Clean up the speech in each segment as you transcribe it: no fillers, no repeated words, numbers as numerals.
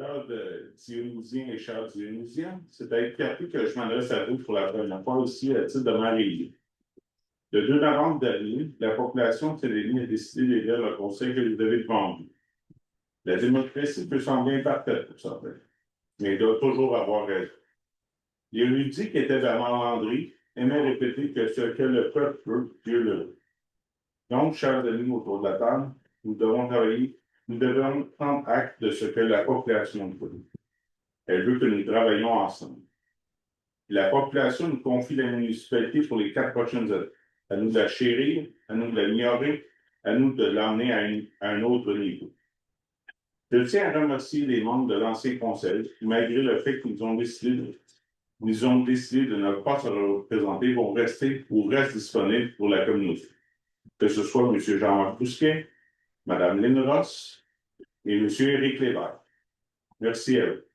Chers Dionysiens et chers Dionysiens, c'est avec fierté que je m'adresse à vous pour la première fois aussi à titre de ma réunion. Le 2 novembre dernier, la population de Sélénie a décidé d'élire le conseil que vous avez devant vous. La démocratie peut sembler imparfaite pour certains, mais elle doit toujours avoir raison. L'érudit qui était Bernard Landry aimait répéter que ce que le peuple veut, Dieu le veut. Donc, chers amis autour de la table, nous devons travailler, nous devons prendre acte de ce que la population veut. Elle veut que nous travaillions ensemble. La population nous confie la municipalité pour les 4 prochaines années. À nous de la chérir, à nous de l'améliorer, à nous de l'emmener à un autre niveau. Je tiens à remercier les membres de l'ancien conseil qui, malgré le fait qu'ils ont décidé de ne pas se représenter, vont rester ou restent disponibles pour la communauté. Que ce soit M. Jean-Marc Bousquet, Mme Lynn Ross et M. Éric Lévesque. Merci à eux.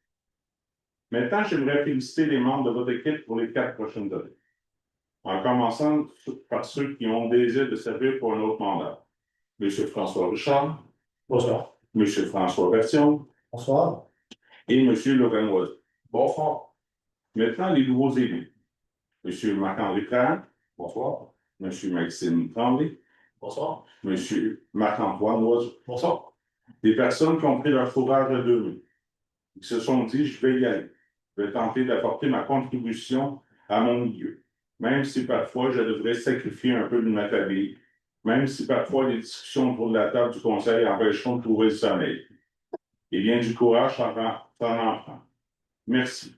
Maintenant, j'aimerais féliciter les membres de votre équipe pour les 4 prochaines années. En commençant par ceux qui ont le désir de servir pour un autre mandat. M. François Richard. Bonsoir. M. François Bertion. Bonsoir. Et M. Logan Wood. Bonsoir. Maintenant, les nouveaux élus. M. Marc-André Trahan. Bonsoir. M. Maxime Tremblay. Bonsoir. M. Marc-Antoine Loiseau. Bonsoir. Des personnes qui ont pris leur courage à deux mains. Ils se sont dit, je vais y aller. Je vais tenter d'apporter ma contribution à mon milieu. Même si parfois je devrais sacrifier un peu de ma famille, même si parfois les discussions autour de la table du conseil empêcheront de trouver le sommeil. Eh bien, du courage, t'en en prend. Merci.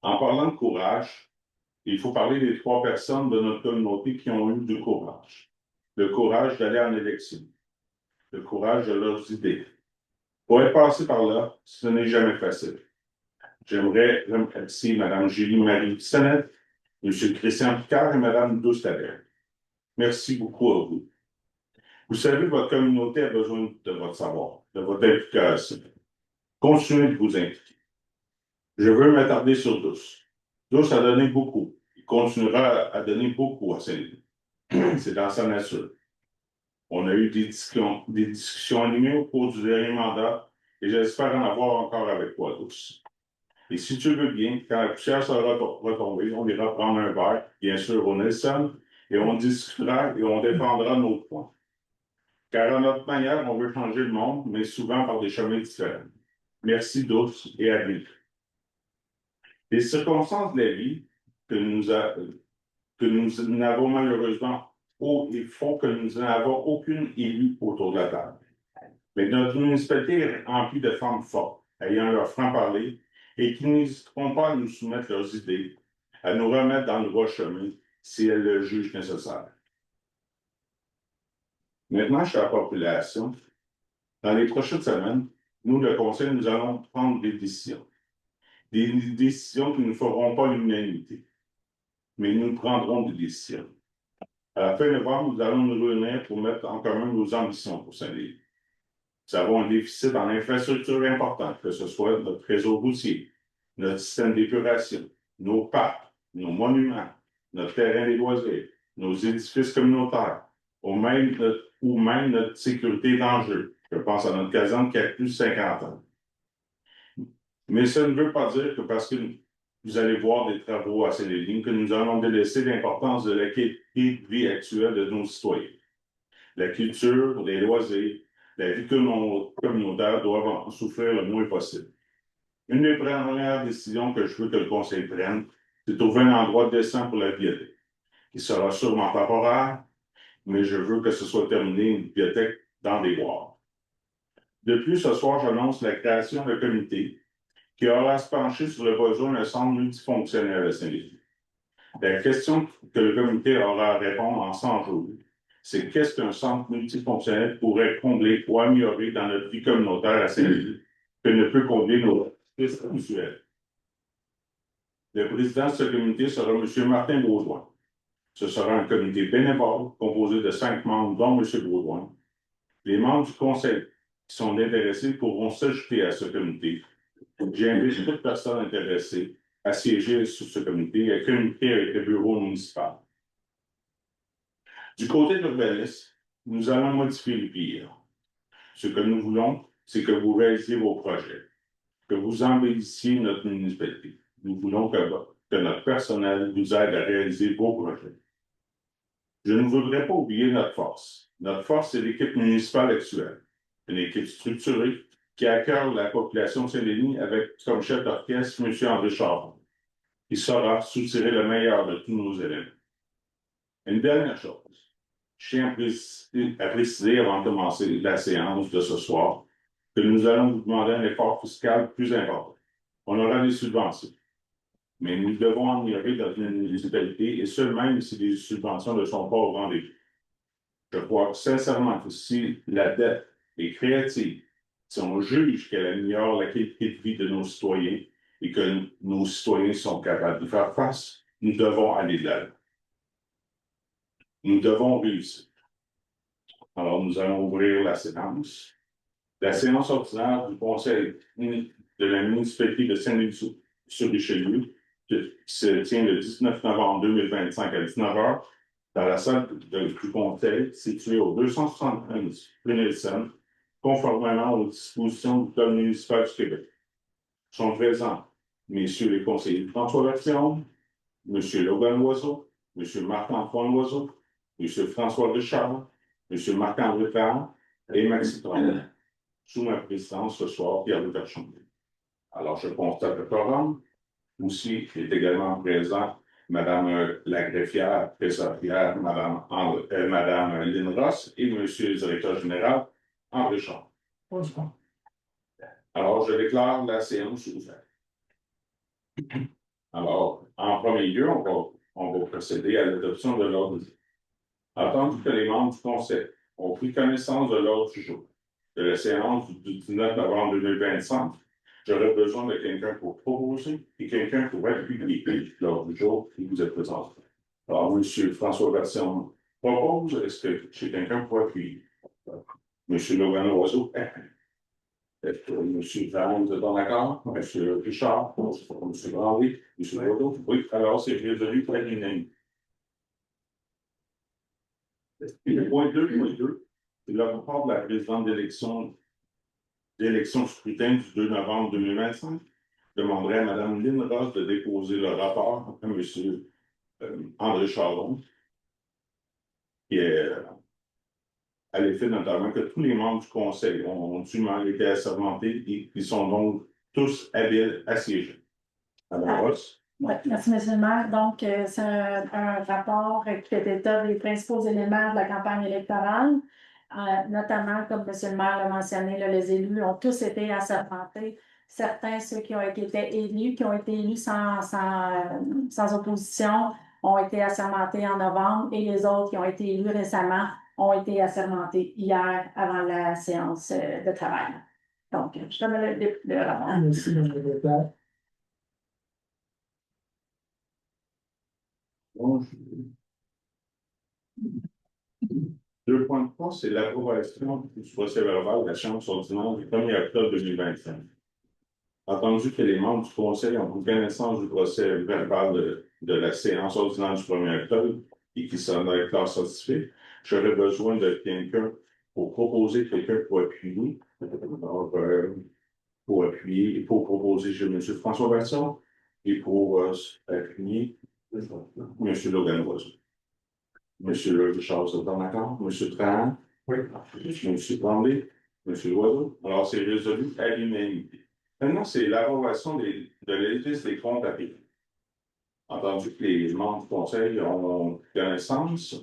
En parlant de courage, il faut parler des 3 personnes de notre communauté qui ont eu du courage. Le courage d'aller en élection. Le courage de leurs idées. Pour être passé par là, ce n'est jamais facile. J'aimerais remercier Mme Julie-Marie Sennett, M. Christian Picard et Mme Douce-Tabert. Merci beaucoup à vous. Vous savez, votre communauté a besoin de votre savoir, de votre implication. Continuez de vous impliquer. Je veux m'attarder sur Douce. Douce a donné beaucoup. Il continuera à donner beaucoup à Saint-Louis. C'est dans sa nature. On a eu des discussions animées au cours du dernier mandat et j'espère en avoir encore avec toi, Douce. Et si tu veux bien, quand la poussière sera retombée, on ira prendre un verre, bien sûr, au Nelson, et on discutera et on défendra nos points. Car à notre manière, on veut changer le monde, mais souvent par des chemins différents. Merci Douce et à bientôt. Les circonstances de la vie que nous n'avons malheureusement il faut que nous n'avons aucune élue autour de la table. Mais notre municipalité est remplie de femmes fortes, ayant leur franc-parler, et qui n'hésiteront pas à nous soumettre leurs idées, à nous remettre dans le droit chemin si elles le jugent nécessaire. Maintenant, chère population, dans les prochaines semaines, nous, le Conseil, nous allons prendre des décisions. Des décisions qui ne feront pas l'unanimité, mais nous prendrons des décisions. À la fin novembre, nous allons nous réunir pour mettre en commun nos ambitions pour Saint-Léger. Nous avons un déficit en infrastructure important, que ce soit notre réseau routier, notre système d'épuration, nos parcs, nos monuments, notre terrain des loisirs, nos édifices communautaires, ou même notre sécurité d'enjeu. Je pense à notre caserne qui a plus de 50 ans. Mais ça ne veut pas dire que parce que vous allez voir des travaux à Saint-Léger, que nous allons délaisser l'importance de la qualité de vie actuelle de nos citoyens. La culture, les loisirs, la vie communautaire doivent en souffrir le moins possible. Une des premières décisions que je veux que le Conseil prenne, c'est de trouver un endroit décent pour la bibliothèque, qui sera sûrement temporaire, mais je veux que ce soit terminé une bibliothèque dans des bois. De plus, ce soir, j'annonce la création d'un comité qui aura à se pencher sur le besoin d'un centre multifonctionnel à Saint-Léger. La question que le comité aura à répondre en 100 jours, c'est qu'est-ce qu'un centre multifonctionnel pourrait combler ou améliorer dans notre vie communautaire à Saint-Léger que ne peut combler nos risques usuels. Le président de ce comité sera M. Martin Baudouin. Ce sera un comité bénévole composé de 5 membres, dont M. Baudouin. Les membres du conseil qui sont intéressés pourront s'ajouter à ce comité. J'invite toute personne intéressée à siéger sur ce comité et à communiquer avec le bureau municipal. Du côté de l'urbanisme, nous allons modifier le pire. Ce que nous voulons, c'est que vous réalisiez vos projets, que vous embellissiez notre municipalité. Nous voulons que notre personnel vous aide à réaliser vos projets. Je ne voudrais pas oublier notre force. Notre force, c'est l'équipe municipale actuelle, une équipe structurée qui accueille la population de Saint-Denis avec comme chef d'orchestre M. André Charbon, qui saura soutirer le meilleur de tous nos éléments. Une dernière chose, je tiens à préciser avant de commencer la séance de ce soir que nous allons vous demander un effort fiscal plus important. On aura des subventions, mais nous devons en ignorer dans une municipalité et seulement si les subventions ne sont pas au rendez-vous. Je crois sincèrement que si la dette est créative, si on juge qu'elle améliore la qualité de vie de nos citoyens et que nos citoyens sont capables de faire face, nous devons aller de l'avant. Nous devons réussir. Alors, nous allons ouvrir la séance. La séance ordinaire du Conseil de la municipalité de Saint-Denis-sur-Richelieu se tient le 19 novembre 2025 à 19h dans la salle du Conseil située au 275 rue Nelson, conformément aux dispositions du Code municipal du Québec. Sont présents messieurs les conseillers François Bertillon, M. Logan Loiseau, M. Marc-Antoine Loiseau, M. François Richard, M. Marc-André Ferrand et Maxime Tremblay. Sous ma présidence ce soir, Pierre-Louis Berchonnet. Alors, je constate le programme. Aussi est également présent Mme la greffière, trésorière, Mme Lynn Ross et M. le directeur général, André Chard. Alors, je déclare la séance ouverte. Alors, en premier lieu, on va procéder à l'adoption de l'ordre du jour. Attendu que les membres du Conseil ont pris connaissance de l'ordre du jour de la séance du 19 novembre 2025, j'aurais besoin de quelqu'un pour proposer et quelqu'un pour appuyer l'ordre du jour qui vous est présenté. Alors, M. François Bertillon propose, est-ce que j'ai quelqu'un pour appuyer? M. Logan Loiseau, est-ce que M. Ferrand, vous êtes en accord? M. Richard, M. Branly, M. Loiseau? Oui, alors c'est résolu pour l'unanimité. Le point 2.2, c'est le rapport de la présidente d'élection scrutin du 2 novembre 2025. Je demanderai à Mme Lynn Ross de déposer le rapport à M. André Chardon, qui est à l'effet notamment que tous les membres du Conseil ont dûment été assermentés et qui sont donc tous habiles à siéger. Mme Ross. Oui, merci, M. le maire. Donc, c'est un rapport qui fait état des principaux éléments de la campagne électorale, notamment, comme M. le maire l'a mentionné, là, les élus ont tous été assermentés. Certains, ceux qui ont été élus sans opposition, ont été assermentés en novembre et les autres qui ont été élus récemment ont été assermentés hier avant la séance de travail. Donc, je donne le rapport. Merci, Mme la secrétaire. Bon, 2.3, c'est l'approbation du procès-verbal de la Chambre ordinaire du 1er octobre 2025. Entendu que les membres du Conseil ont pris connaissance du procès-verbal de la séance ordinaire du 1er octobre et qui s'en déclarent satisfaits, j'aurais besoin de quelqu'un pour proposer quelqu'un pour appuyer. Alors, pour appuyer, pour proposer M. François Bertillon et pour appuyer M. Logan Loiseau. M. Richard, vous êtes en accord? M. Tran? Oui. M. Tremblay? M. Loiseau? Alors, c'est résolu à l'unanimité. Maintenant, c'est l'approbation de la liste des comptes à payer. Entendu que les membres du Conseil ont connaissance,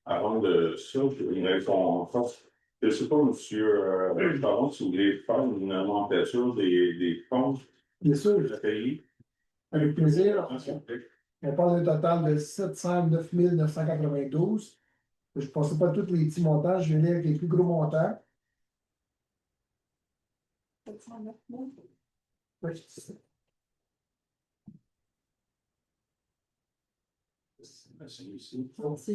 avant de ça, ils répondent. Je ne sais pas, M. Pardon, si vous voulez faire une nomenclature des comptes Bien sûr, à payer. avec plaisir. Ah, s'il vous plaît. On parle d'un total de 709 992. Je ne pense pas tous les petits montants, je vais lire avec les plus gros montants. Oui, c'est ça. C'est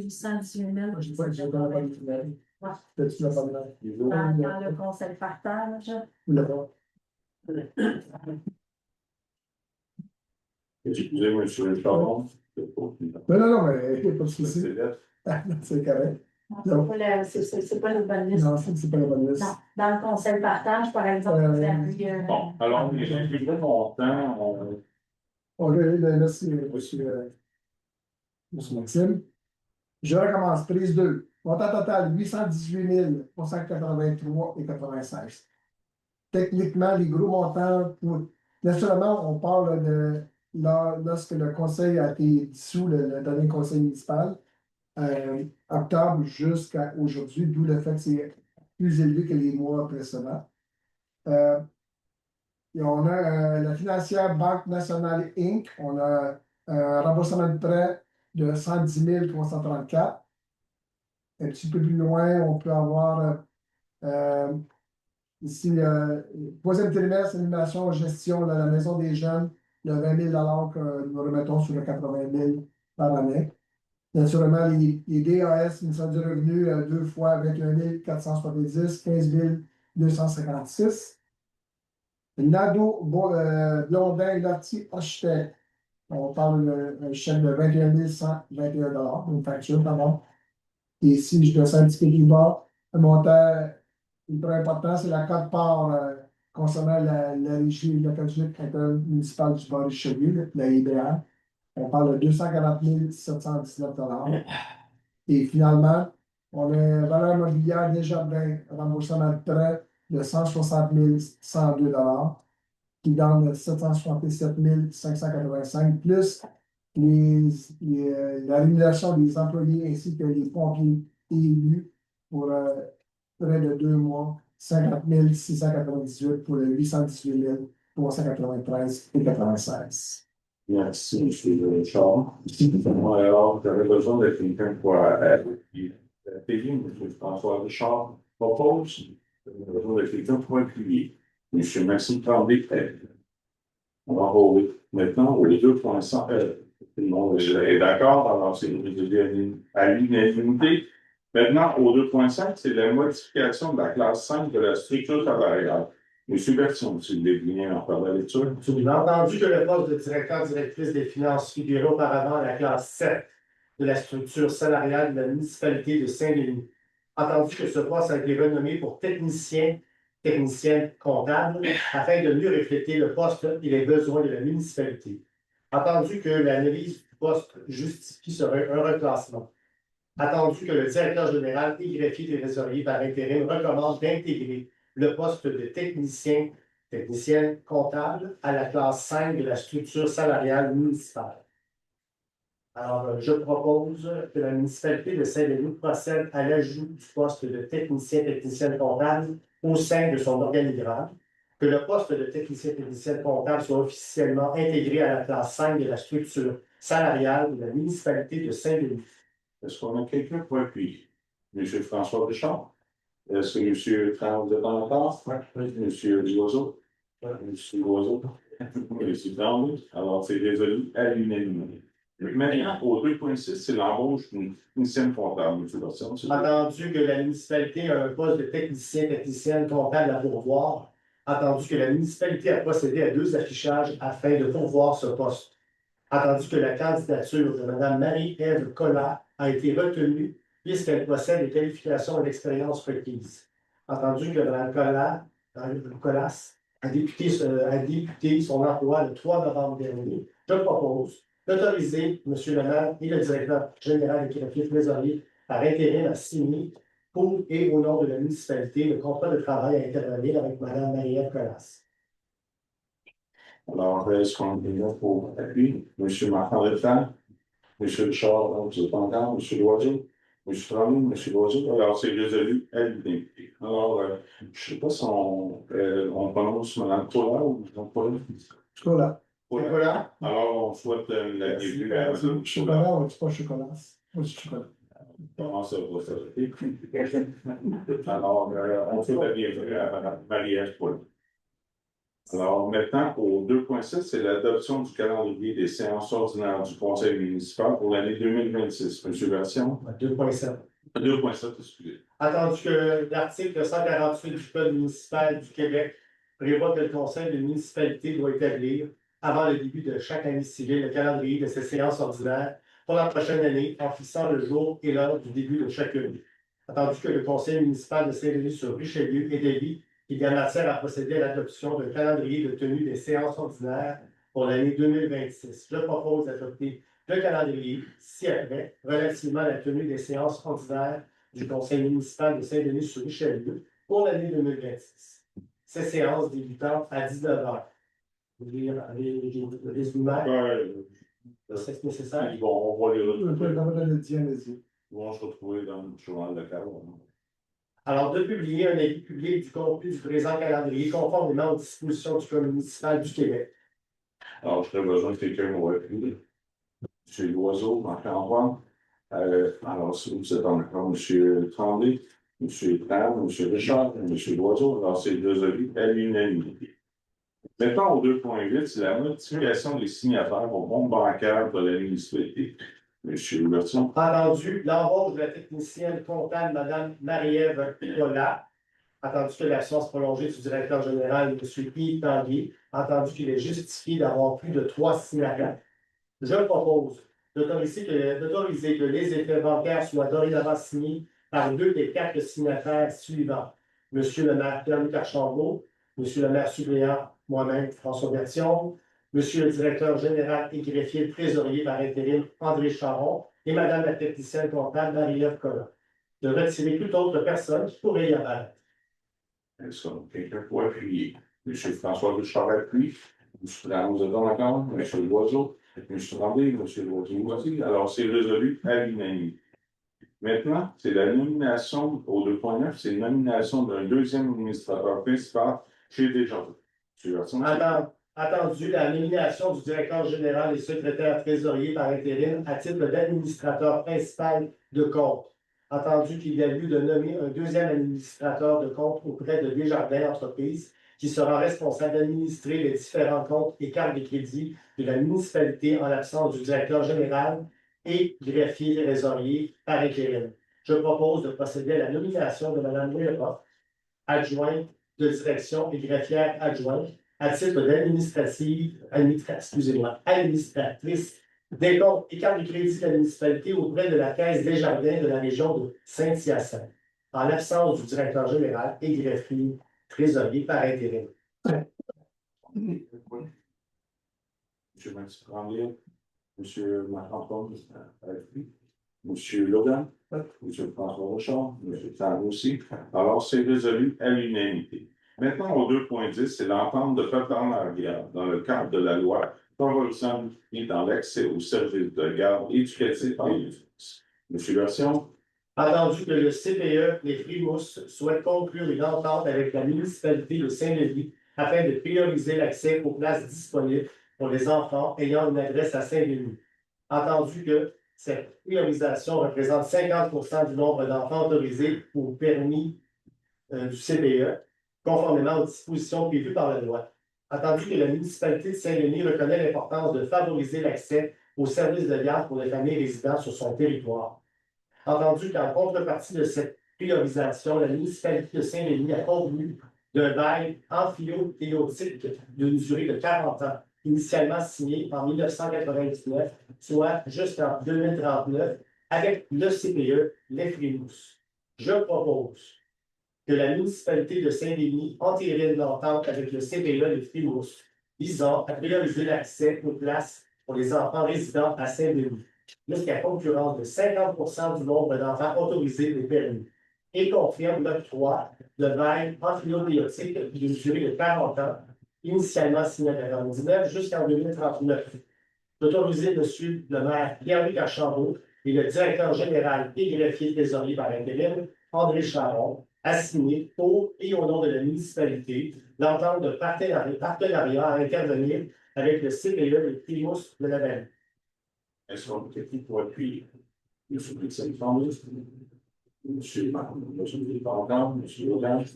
818 000. Je ne sais pas, j'ai pas le final. Ouais. T'as-tu la bonne note? Dans le conseil partage. D'accord. Excusez, M. Chardon. Non, mais pas de souci. C'est correct. Non, c'est pas le bonne liste. Non, c'est pas la bonne liste. Non. Dans le conseil partage, par exemple, vous avez, Bon, alors, les plus gros montants, Merci, monsieur Maxime. Je recommence. Prise 2. Montant total 818 383,96. Techniquement, les gros montants, naturellement, on parle de lorsque le conseil a été dissous, le dernier conseil municipal, octobre jusqu'à aujourd'hui, d'où le fait que c'est plus élevé que les mois précédents. Et on a la financière Banque nationale Inc. On a un remboursement de prêt de 110 334. Un petit peu plus loin, on peut avoir ici, troisième trimestre, animation, gestion de la Maison des Jeunes, le 20 000 que nous remettons sur le 80 000 par année. Naturellement, les DAS, ministère du Revenu, deux fois 21 470, 15 256. Nadeau, Blondin, Lortie, Architecte. On parle d'un chèque de 21 121 une facture, pardon. Et si je descends un petit peu plus bas, le montant le plus important, c'est la cote-part concernant la régie locale municipale du Bas-Richelieu, la IBR. On parle de 240 719 Et finalement, on a une valeur mobilière déjà bien remboursement de prêt de 160 102 qui donne 767 585, plus la rémunération des employés ainsi que les pompiers élus pour près de 2 mois, 50 698 pour le 818 393 et 96. merci, M. Richard. Alors, j'avais besoin de quelqu'un pour payer. M. François Richard propose. J'avais besoin de quelqu'un pour appuyer. M. Maxime Tremblay. Alors, oui. Maintenant, au 2.100, tout le monde est d'accord, alors c'est à l'unanimité. Maintenant, au 2.5, c'est la modification de la classe 5 de la structure salariale. M. Bertillon, si vous voulez bien en faire la lecture. Absolument. Entendu que le poste de directeur-directrice des finances figurait auparavant à la classe 7 de la structure salariale de la municipalité de Saint-Denis. Entendu que ce poste a été renommé pour technicienne comptable, afin de mieux refléter le poste et les besoins de la municipalité. Entendu que l'analyse du poste justifie un reclassement. Attendu que le directeur général et greffier des trésoriers par intérim recommande d'intégrer le poste de technicienne comptable à la classe 5 de la structure salariale municipale. Alors, je propose que la municipalité de Saint-Denis procède à l'ajout du poste de technicienne comptable au sein de son organigramme, que le poste de technicienne comptable soit officiellement intégré à la classe 5 de la structure salariale de la municipalité de Saint-Denis. Est-ce qu'on a quelqu'un pour appuyer? M. François Richard? Est-ce que M. Tremblay, vous êtes d'accord? Oui. M. Loiseau? Oui. M. Loiseau? M. Tremblay? Alors, c'est résolu à l'unanimité. Maintenant, au 2.6, c'est l'embauche d'une technicienne comptable. Attendu que la municipalité a un poste de technicienne comptable à pourvoir, attendu que la municipalité a procédé à 2 affichages afin de pourvoir ce poste. Attendu que la candidature de Mme Marie-Ève Collat a été retenue puisqu'elle possède les qualifications et l'expérience requises. Attendu que Mme Collas a débuté son emploi le 3 novembre dernier, je propose d'autoriser M. le maire et le directeur général et greffier trésorier par intérim à signer pour et au nom de la municipalité le contrat de travail à intervenir avec Mme Marie-Ève Collas. Alors, est-ce qu'on est là pour appui? M. Marc-André Femme, M. Richard, vous êtes encore, M. Loiseau, M. Tremblay, M. Loiseau. Alors, c'est résolu à l'unanimité. Alors, je ne sais pas si on prononce Mme Collat ou Mme Collat. Chocolat. Voilà. Alors, on souhaite la bienvenue à Mme Chocolat, ou pas chocolat? Moi, c'est chocolat. Comment ça va, ça? Alors, on souhaite la bienvenue à Mme Marie-Ève Collat. Alors, maintenant, au 2.7, c'est l'adoption du calendrier des séances ordinaires du Conseil municipal pour l'année 2026. M. Version? 2.7. 2.7, excusez. Attendu que l'article 148 du Code municipal du Québec prévoit que le Conseil de municipalité doit établir, avant le début de chaque année civile, le calendrier de ses séances ordinaires pour la prochaine année en fixant le jour et l'heure du début de chacune. Attendu que le conseil municipal de Saint-Denis-sur-Richelieu ait délit qu'il y a matière à procéder à l'adoption d'un calendrier de tenue des séances ordinaires pour l'année 2026. Je propose d'adopter le calendrier ci-après relativement à la tenue des séances ordinaires du conseil municipal de Saint-Denis-sur-Richelieu pour l'année 2026. Ces séances débutant à 19h. Vous voulez lire le résumé? C'est nécessaire. Bon, on va les retrouver. Allez-y. Ils vont se retrouver dans le journal local. Alors, de publier un avis public du contenu du présent calendrier conformément aux dispositions du Code municipal du Québec. Alors, j'aurais besoin de quelqu'un m'aurait pris. M. Loiseau, Marc-Antoine. Alors, si vous êtes en accord, M. Tremblay, M. Tran, M. Richard, M. Loiseau, alors c'est deux avis à l'unanimité. Maintenant, au 2.8, c'est la notification des signataires au compte bancaire de la municipalité. M. Berton. Entendu, l'embauche de la technicienne comptable, Mme Marie-Ève Picola. Attendu que l'absence prolongée du directeur général, M. Yves Tanguy. Entendu qu'il est justifié d'avoir plus de 3 signataires. Je propose d'autoriser que les effets bancaires soient dorénavant signés par 2 des 4 signataires suivants. M. le maire Pierre-Luc Archambault, M. le maire suppléant, moi-même, François Bertillon, M. le directeur général et greffier trésorier par intérim, André Charon, et Mme la technicienne comptable, Marie-Ève Collin. De retirer toute autre personne qui pourrait y apparaître. Est-ce que quelqu'un pourrait appuyer? M. François Richard appuie. M. Tran, vous êtes en accord? M. Loiseau. M. Tremblay, M. Loiseau aussi. Alors, c'est résolu à l'unanimité. Maintenant, c'est la nomination au 2.9, c'est la nomination d'un deuxième administrateur principal chez Desjardins. Attendu la nomination du directeur général et secrétaire trésorier par intérim à titre d'administrateur principal de compte. Attendu qu'il y a lieu de nommer un deuxième administrateur de compte auprès de Desjardins Entreprises qui sera responsable d'administrer les différents comptes et cartes de crédit de la municipalité en l'absence du directeur général et greffier trésorier par intérim. Je propose de procéder à la nomination de Mme Wilcox, adjointe de direction et greffière adjointe, à titre d'administratrice des comptes et cartes de crédit de la municipalité auprès de la Caisse Desjardins de la région de Saint-Hyacinthe, en l'absence du directeur général et greffier trésorier par intérim. M. Mathieu Tremblay, M. Marc-Antoine, M. Logan, M. François Richard, M. Tran aussi. Alors, c'est résolu à l'unanimité. Maintenant, au 2.10, c'est l'entente de partenariat dans le cadre de la loi favorisant et dans l'accès aux services de garde éducatifs et d'urgence. M. Version. Attendu que le CPE, les Frimousse, souhaite conclure une entente avec la municipalité de Saint-Denis afin de prioriser l'accès aux places disponibles pour les enfants ayant une adresse à Saint-Denis. Entendu que cette priorisation représente 50% du nombre d'enfants autorisés au permis du CPE, conformément aux dispositions prévues par la loi. Attendu que la municipalité de Saint-Denis reconnaît l'importance de favoriser l'accès aux services de garde pour les familles résidant sur son territoire. Entendu qu'en contrepartie de cette priorisation, la municipalité de Saint-Denis a convenu d'un bail amphithéotique d'une durée de 40 ans, initialement signé en 1999, soit jusqu'en 2039, avec le CPE, les Frimousse. Je propose que la municipalité de Saint-Denis entérine l'entente avec le CPE, les Frimousse, visant à prioriser l'accès aux places pour les enfants résidant à Saint-Denis, jusqu'à concurrence de 50% du nombre d'enfants autorisés et permis, et confirme l'octroi de bail amphithéotique d'une durée de 40 ans, initialement signé en 1999 jusqu'en 2039. D'autoriser M. le maire Pierre-Luc Archambault et le directeur général et greffier trésorier par intérim, André Charon, à signer pour et au nom de la municipalité l'entente de partenariat à intervenir avec le CPE et Frimousse de la Vallée. Est-ce qu'on peut quelqu'un pour appuyer? M. Brixel Tremblay, M. Marc-Antoine, M. Logan, M.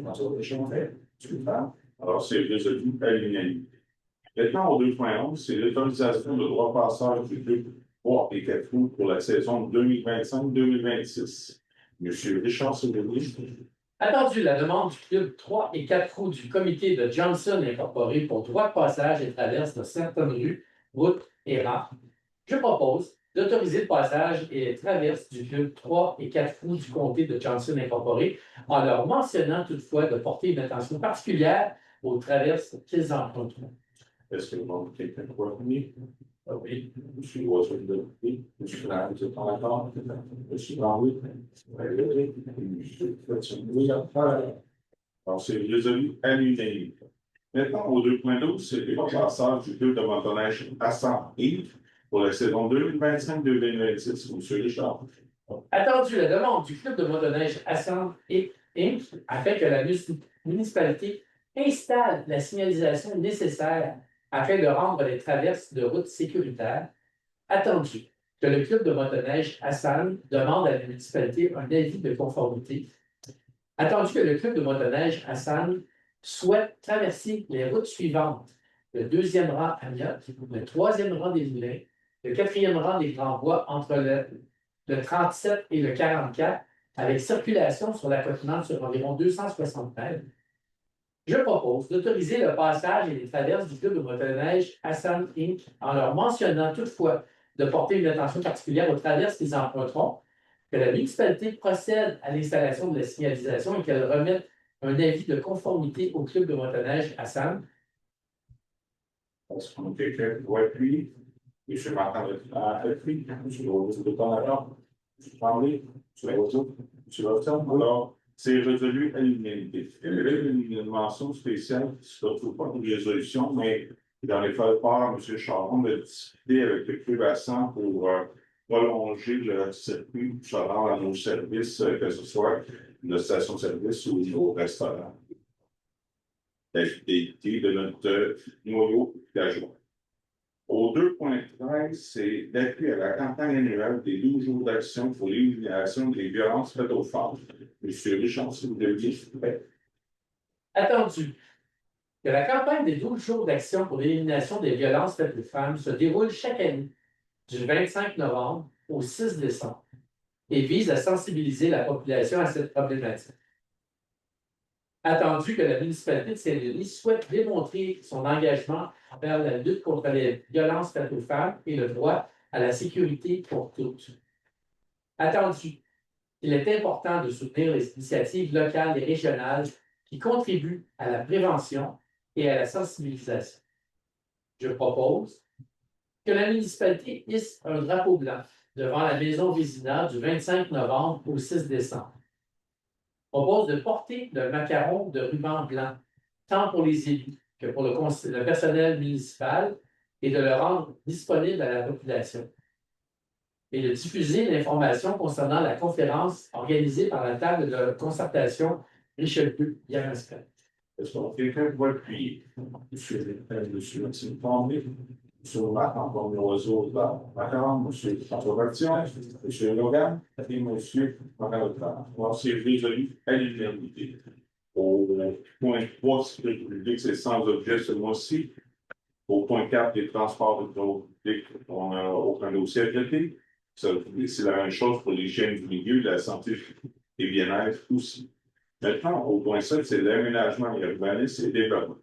François Richard, M. Tran. Alors, c'est résolu à l'unanimité. Maintenant, au 2.11, c'est l'autorisation de droit passage du 2, 3 et 4 roues pour la saison 2025-2026. M. Richard Sénélis. Attendu la demande du club 3 et 4 roues du comité de Johnson Incorporé pour droit de passage et traverse de certaines rues, routes et rampes, je propose d'autoriser le passage et les traverses du club 3 et 4 roues du comté de Johnson Incorporé, en leur mentionnant toutefois de porter une attention particulière aux traverses qu'ils empruntent. Est-ce que le monde quelqu'un croit venir? Oui. Monsieur Watson de oui. Monsieur Larry, vous êtes en accord? Monsieur Henry? Oui. Monsieur Watson, oui. Alors, c'est résolu à l'unanimité. Maintenant, au 2.12, c'est le passage du club de motoneige Ascent Inc. pour la saison 2025-2026. Monsieur Richard. Attendu, la demande du club de motoneige Ascend Inc. afin que la municipalité installe la signalisation nécessaire afin de rendre les traverses de route sécuritaires. Attendu que le club de motoneige Ascend demande à la municipalité un avis de conformité. Attendu que le club de motoneige Ascend souhaite traverser les routes suivantes: le 2e rang Amiot, le 3e rang des Moulins, le 4e rang des Grands Bois entre le 37 et le 44, avec circulation sur la Côte-Nord sur environ 260 mètres. Je propose d'autoriser le passage et les traverses du club de motoneige Ascend Inc. en leur mentionnant toutefois de porter une attention particulière aux traverses qu'ils emprunteront, que la municipalité procède à l'installation de la signalisation et qu'elle remette un avis de conformité au club de motoneige Ascend. Est-ce qu'on a quelqu'un qui doit appuyer? Monsieur Martin appuie. Monsieur Rose, de temps alors. Monsieur Tremblay. Monsieur Rose. Monsieur Watson. Alors, c'est résolu à l'unanimité. Il y avait une mention spéciale qui ne se retrouve pas une résolution, mais dans les fait part, M. Charon de discuter avec le club Ascend pour prolonger le circuit se rendre à nos services, que ce soit une station-service ou au restaurant. La fidélité de notre noyau d'agents. Au 2.13, c'est l'appui à la campagne annuelle des 12 jours d'action pour l'élimination des violences faites aux femmes. Monsieur Richard, si vous deviez fait. Attendu que la campagne des 12 jours d'action pour l'élimination des violences faites aux femmes se déroule chaque année du 25 novembre au 6 décembre et vise à sensibiliser la population à cette problématique. Attendu que la municipalité de Saint-Denis souhaite démontrer son engagement vers la lutte contre les violences faites aux femmes et le droit à la sécurité pour toutes. Attendu qu'il est important de soutenir les initiatives locales et régionales qui contribuent à la prévention et à la sensibilisation. Je propose que la municipalité hisse un drapeau blanc devant la maison Vézina du 25 novembre au 6 décembre. Propose de porter le macaron de ruban blanc, tant pour les élus que pour le personnel municipal, et de le rendre disponible à la population. Et de diffuser l'information concernant la conférence organisée par la table de concertation Richelieu-Yamaska. Est-ce qu'on a quelqu'un qui va appuyer? Monsieur Tremblay. Monsieur Marc, encore un oiseau d'accord, monsieur Controversion, monsieur Logan et monsieur Marc-Antoine. Alors, c'est résolu à l'unanimité. Au point 3, sécurité publique, c'est sans objet ce mois-ci. Au point 4, les transports de public, on n'a aucun dossier à traiter. C'est la même chose pour l'hygiène du milieu, la santé et bien-être aussi. Maintenant, au point 7, c'est l'aménagement urbanisme et développement.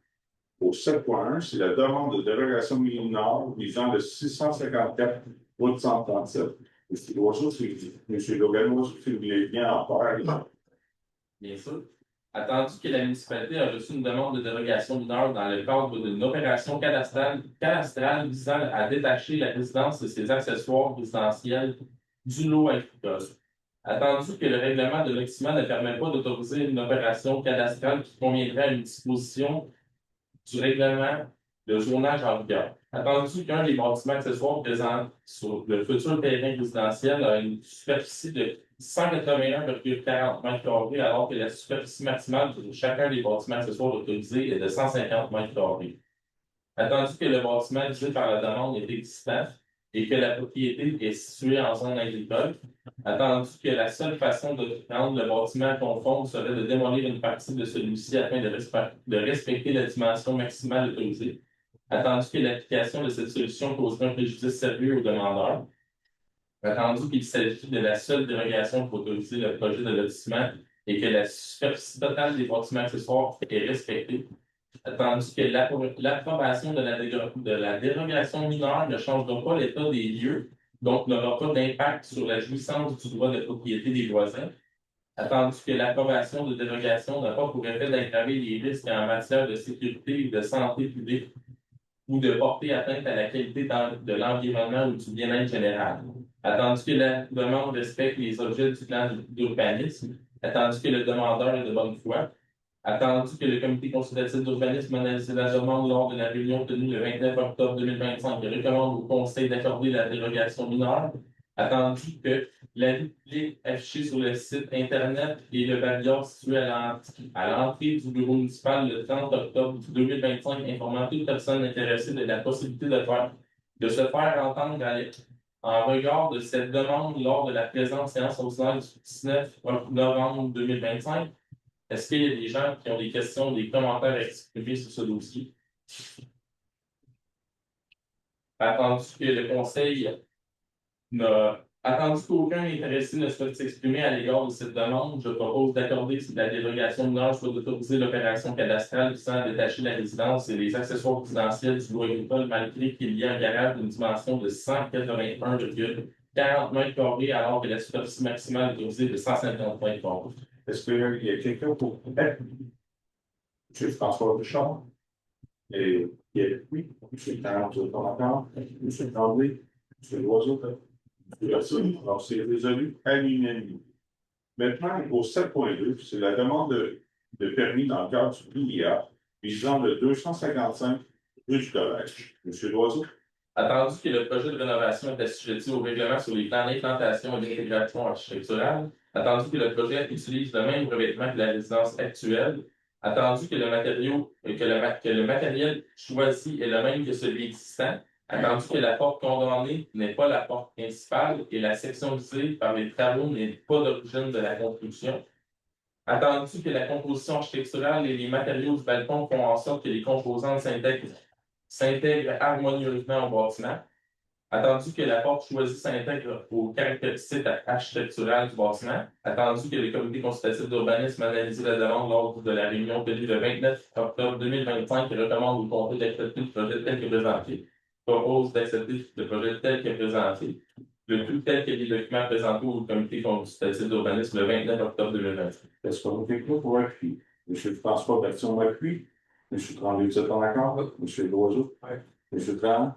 Au 7.1, c'est la demande de dérogation mineure visant le 654 route 137. C'est l'oiseau, c'est M. Logano, si vous voulez bien en parler. Bien sûr. Attendu que la municipalité a reçu une demande de dérogation mineure dans le cadre d'une opération cadastrale visant à détacher la résidence de ses accessoires résidentiels du lot agricole. Attendu que le règlement de l'Occitan ne permet pas d'autoriser une opération cadastrale qui conviendrait à une disposition du règlement de zonage en vigueur. Attendu qu'un des bâtiments accessoires présents sur le futur terrain résidentiel a une superficie de 181,40 m², alors que la superficie maximale de chacun des bâtiments accessoires autorisés est de 150 m². Attendu que le bâtiment visé par la demande est existant et que la propriété est située en zone agricole, attendu que la seule façon de rendre le bâtiment conforme serait de démolir une partie de celui-ci afin de respecter la dimension maximale autorisée, attendu que l'application de cette solution causerait un préjudice sérieux au demandeur, attendu qu'il s'agit de la seule dérogation pour autoriser le projet de lotissement et que la superficie totale des bâtiments accessoires est respectée, attendu que l'approbation de la dérogation mineure ne changera pas l'état des lieux donc n'aura pas d'impact sur la jouissance du droit de propriété des voisins, attendu que l'approbation de dérogation n'a pas pour effet d'aggraver les risques en matière de sécurité ou de santé publique ou de porter atteinte à la qualité de l'environnement ou du bien-être général, attendu que la demande respecte les objets du plan d'urbanisme, attendu que le demandeur est de bonne foi, attendu que le comité consultatif d'urbanisme analyse la demande lors de la réunion tenue le 29 octobre 2025 et recommande au conseil d'accorder la dérogation mineure, attendu que l'avis public affiché sur le site Internet et le pavillon situé à l'entrée du bureau municipal le 30 octobre 2025 informant toute personne intéressée de la possibilité de se faire entendre en regard de cette demande lors de la présente séance ordinaire du 19 novembre 2025. Est-ce qu'il y a des gens qui ont des questions, des commentaires à exprimer sur ce dossier? Attendu que le conseil n'a attendu qu'aucun intéressé ne souhaite s'exprimer à l'égard de cette demande, je propose d'accorder la dérogation mineure soit d'autoriser l'opération cadastrale visant à détacher la résidence et les accessoires résidentiels du lot agricole malgré qu'il y ait un garage d'une dimension de 181,40 mètres carrés alors que la superficie maximale autorisée est de 150 mètres carrés. Est-ce qu'il y a quelqu'un pour M. François Richard? Et oui, M. Tarrant, M. Tremblay, M. Loiseau, alors, c'est résolu à l'unanimité. Maintenant, au 7.2, c'est la demande de permis dans le cadre du PIA visant le 255 rue du Collège. M. Loiseau. Attendu que le projet de rénovation est assujetti au règlement sur les plans d'implantation et d'intégration architecturale, attendu que le projet utilise le même revêtement que la résidence actuelle, attendu que le matériel choisi est le même que celui existant, attendu que la porte condamnée n'est pas la porte principale et la section visée par les travaux n'est pas d'origine de la construction, attendu que la composition architecturale et les matériaux du balcon font en sorte que les composantes s'intègrent harmonieusement au bâtiment, attendu que la porte choisie s'intègre aux caractéristiques architecturales du bâtiment, attendu que le comité consultatif d'urbanisme analyse la demande lors de la réunion tenue le 29 octobre 2025 et recommande au conseil d'accepter le projet tel que présenté, propose d'accepter le projet tel que présenté, le tout tel que les documents présentés au comité consultatif d'urbanisme le 29 octobre 2025. Est-ce qu'on fait quoi pour appuyer? M. François Bertion appuie. M. Tremblay, vous êtes en accord? M. Loiseau? Oui. M. Tarrant?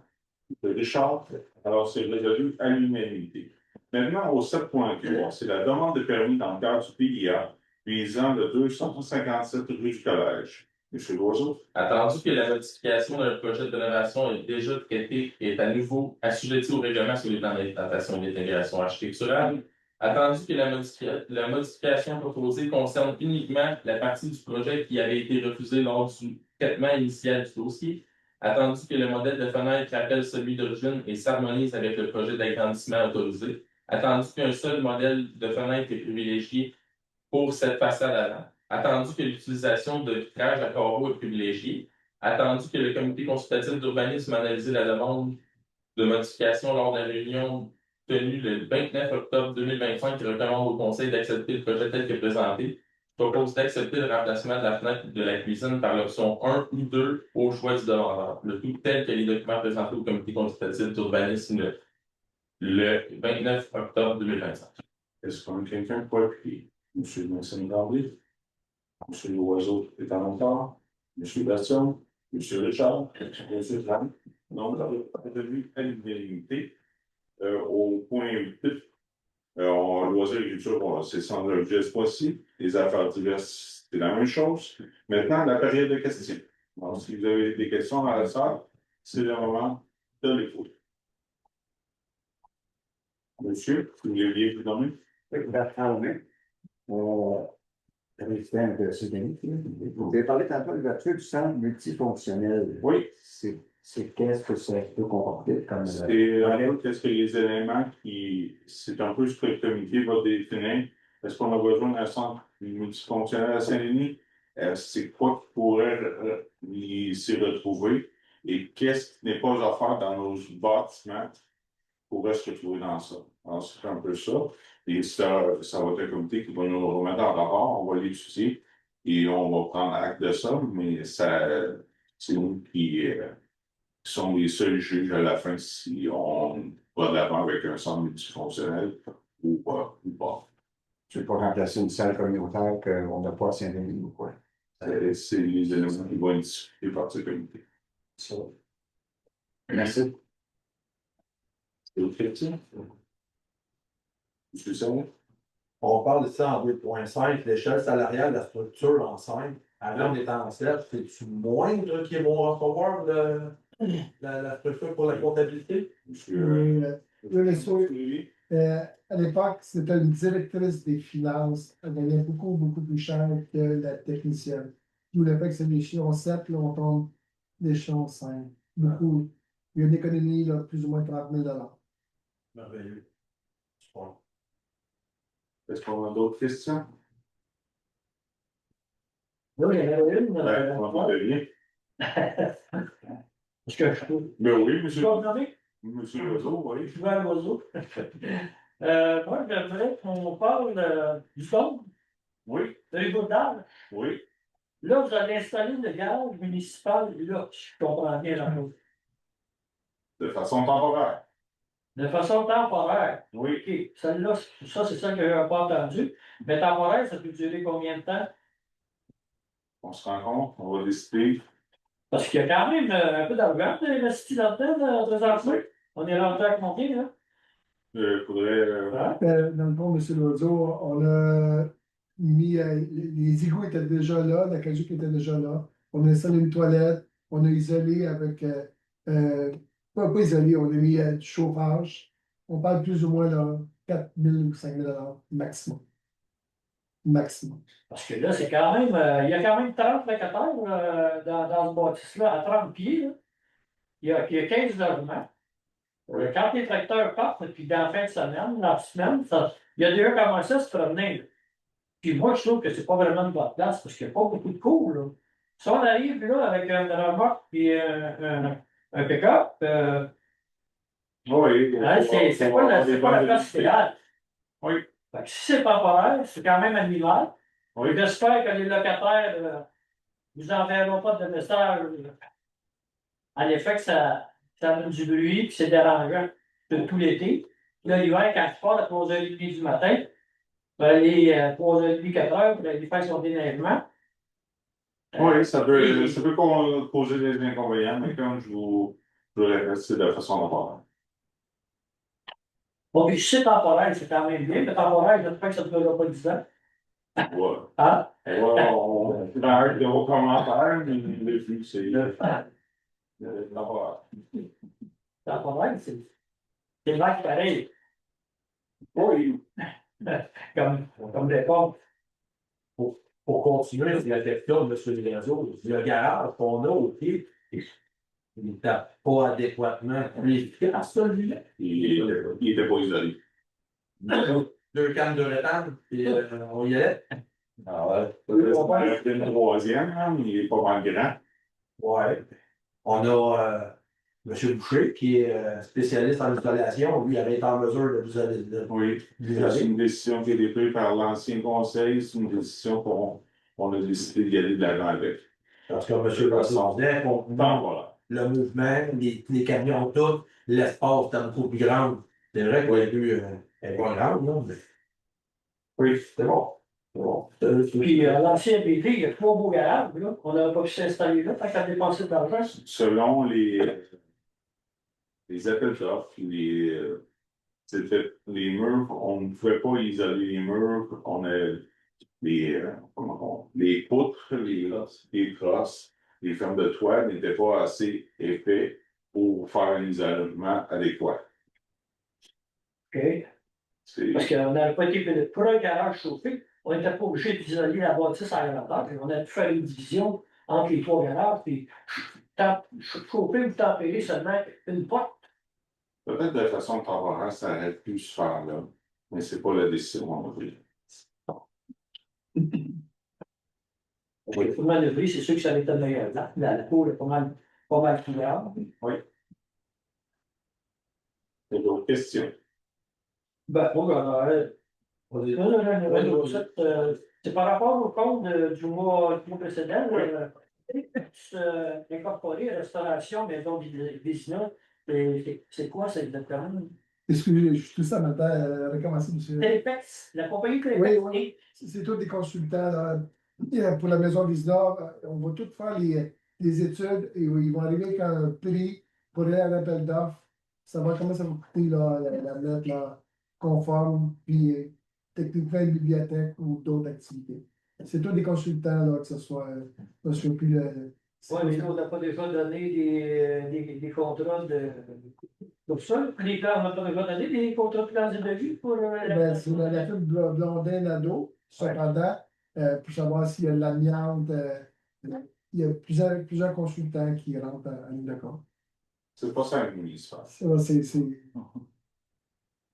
M. Richard? Alors, c'est résolu à l'unanimité. Maintenant, au 7.3, c'est la demande de permis dans le cadre du PIA visant le 257 rue du Collège. M. Loiseau? Attendu que la modification d'un projet de rénovation est déjà traitée et est à nouveau assujettie au règlement sur les plans d'implantation et d'intégration architecturale, attendu que la modification proposée concerne uniquement la partie du projet qui avait été refusée lors du traitement initial du dossier, attendu que le modèle de fenêtre rappelle celui d'origine et s'harmonise avec le projet d'agrandissement autorisé, attendu qu'un seul modèle de fenêtre est privilégié pour cette façade avant, attendu que l'utilisation de vitrage à carreaux est privilégiée, attendu que le comité consultatif d'urbanisme analyse la demande de modification lors de la réunion tenue le 29 octobre 2025 qui recommande au conseil d'accepter le projet tel que présenté, propose d'accepter le remplacement de la fenêtre de la cuisine par l'option 1 ou 2 au choix du demandeur, le tout tel que les documents présentés au comité consultatif d'urbanisme le 29 octobre 2025. Est-ce qu'on a quelqu'un pour appuyer? M. Vincent Tremblay? M. Loiseau est en accord? M. Bertion? M. Richard? M. Tarrant? Donc, résolu à l'unanimité. Au point 8, en loisirs et culture, c'est sans objet ce mois-ci. Les affaires diverses, c'est la même chose. Maintenant, la période de questions. Alors, si vous avez des questions dans la salle, c'est le moment de l'écoute. Monsieur, vous vouliez vous nommer? Bertrand Lemay, président de CDMI. Vous avez parlé tantôt de l'ouverture du centre multifonctionnel. Oui. C'est qu'est-ce que ça peut comporter comme. C'est en fait, qu'est-ce que les éléments qui. C'est un peu ce que le comité va définir. Est-ce qu'on a besoin d'un centre multifonctionnel à Saint-Denis? C'est quoi qui pourrait s'y retrouver? Et qu'est-ce qui n'est pas à faire dans nos bâtiments pourrait se retrouver dans ça? Alors, c'est un peu ça. Et ça va être un comité qui va nous remettre en rapport, on va l'étudier et on va prendre acte de ça, mais ça, c'est nous qui sont les seuls juges à la fin si on va de l'avant avec un centre multifonctionnel ou pas. Tu ne peux pas remplacer une salle communautaire qu'on n'a pas à Saint-Denis ou quoi. C'est les éléments qui vont être discutés par ce comité. Ça. Merci. C'est autre question? Monsieur Saint? On parle de ça en 2.5, l'échelle salariale de la structure en 5. Avant, on était en 7. C'est-tu moindre qu'ils vont recevoir la structure pour la comptabilité? Monsieur. Oui. À l'époque, c'était une directrice des finances. Elle gagnait beaucoup, beaucoup plus cher que la technicienne. D'où le fait que c'est l'échelon 7, là, on tombe l'échelon 5. Beaucoup. Il y a une économie, là, plus ou moins 30 000 $. Merveilleux. Super. Est-ce qu'on a d'autres questions? Oui, il y en avait une. On n'en a rien. Est-ce que je peux? Ben oui, Je monsieur. peux en nommer? Monsieur Legault, oui. Je vais à l'oiseau. Moi, j'aimerais qu'on parle du fond, Oui, de l'hydro-d'âge. oui. Là, vous avez installé le gaz municipal, là, je comprends bien la chose. De façon temporaire. De façon temporaire. Oui. OK, celle-là, ça, c'est ça que je n'avais pas entendu. Mais temporaire, ça peut durer combien de temps? On se rencontre, on va décider. Parce qu'il y a quand même un peu d'argent investi là-dedans, présentement. On est rentré à combien, là? Il faudrait. Hein? Dans le fond, M. Loiseau, on a mis. Les égouts étaient déjà là, la caduque était déjà là. On a installé une toilette, on a isolé avec. Pas isolé, on a mis du chauffage. On parle plus ou moins de 4 000 ou 5 000 $ maximum. Maximum. Parce que là, c'est quand même. Il y a quand même 30 locataires dans ce bâtisse-là, à 30 pieds. Là. Il y a 15 logements. Quand les tracteurs partent, puis dans la fin de semaine, la semaine, il y a déjà commencé à se promener. Là. Puis moi, je trouve que c'est pas vraiment une bonne place parce qu'il n'y a pas beaucoup de cours. Là. Si on arrive là avec un remorque puis un pick-up, Oui. hein, c'est pas la place idéale. Oui. Fait que si c'est temporaire, c'est quand même un hiver. Oui. J'espère que les locataires vous enverront pas de message à l'effet que ça donne du bruit puis c'est dérangeant tout l'été. Là, l'hiver, quand tu pars à 3h30 du matin, ben, les 3h30, 4h, ben, les faire son déneigement. Oui, ça peut causer des inconvénients, mais comme je vous le répète, c'est de façon temporaire. Bon, puis si c'est temporaire, c'est quand même bien, mais temporaire, j'espère que ça ne durera pas 10 ans. Ouais. Hein? Ouais, on arrête de vos commentaires, mais le but, c'est temporaire. Temporaire, c'est vague pareil. Oui. Comme des pommes. Pour continuer sur la question de M. Loiseau, le garage qu'on a au pied, il n'était pas adéquatement efficace, celui-là. Il était pas isolé. 2 cannes de rétane, puis on y allait. Ah ouais. Peut-être une troisième, hein, mais il est pas mal grand. Ouais. On a M. Boucher, qui est spécialiste en isolation. Lui, il avait été en mesure de vous aller. Oui, c'est une décision qui a été prise par l'ancien conseil, c'est une décision qu'on a décidé d'y aller de l'avant avec. Parce que M. Loiseau disait qu'on Voilà. le mouvement, les camions, tout, l'espace était beaucoup plus grand. C'est vrai qu'au début, elle n'est pas grande, non? Mais... Oui, c'est bon. C'est bon. Puis l'ancien BD, il y a 3 beaux garages, là. On n'avait pas pu s'installer là, tant qu'à dépenser de l'argent. Selon les appels d'offres, les murs, on ne pouvait pas isoler les murs, on a les poutres, les crosses, les fermes de toit n'étaient pas assez épais pour faire un isolement adéquat. OK. Parce qu'on n'avait pas été pour un garage chauffé, on n'était pas obligé d'isoler la bâtisse à grandeur. On a pu faire une division entre les 3 garages, puis chauffer ou tempérer seulement une porte. Peut-être de façon temporaire, ça aurait pu se faire là, mais c'est pas la décision qu'on a prise. Pour manœuvrer, c'est sûr que ça va être meilleur. La cour est pas mal couverte. Oui. Il y a d'autres questions? Ben, moi, c'est par rapport au compte du mois précédent, incorporer restauration, maison business, c'est quoi ça exactement? Excusez, je suis tout ça maintenant, recommencer, monsieur. Télépex, la compagnie Oui, Télépex. oui. C'est tous des consultants là. Pour la maison Visnor, on va tout faire les études et ils vont arriver avec un prix pour aller à l'appel d'offres. Savoir comment ça va coûter là, la mettre là, conforme, puis techniquement une bibliothèque ou d'autres activités. C'est tous des consultants, là, que ce soit, je ne sais plus Oui, mais nous, on n'a pas déjà donné des contrats de. Comme ça, les plans, on n'a pas déjà donné des contrats de plans de vue pour. Ben, c'est la firme Blondin-Nadeau, cependant, pour savoir s'il y a de l'amiante. Il y a plusieurs consultants qui rentrent en ligne de compte. C'est pas ça que nous se passe.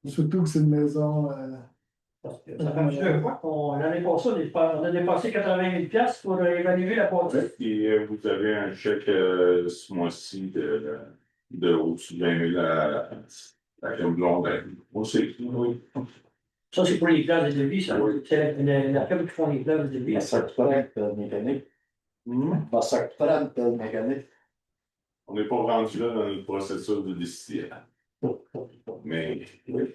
Surtout que c'est une maison. Parce que ça fait plusieurs fois qu'on l'année passée, on a dépensé 80 000 $ pour évaluer la bâtisse. Et vous avez un chèque ce mois-ci de au-dessus de 20 000 à la Blondin. Aussi, oui. Ça, c'est pour les plans de devis, ça. C'est la firme qui font les plans de devis. Ça coûterait une pelle mécanique. Ça coûterait une pelle mécanique. On n'est pas rendu là dans le processus de décision. Mais oui.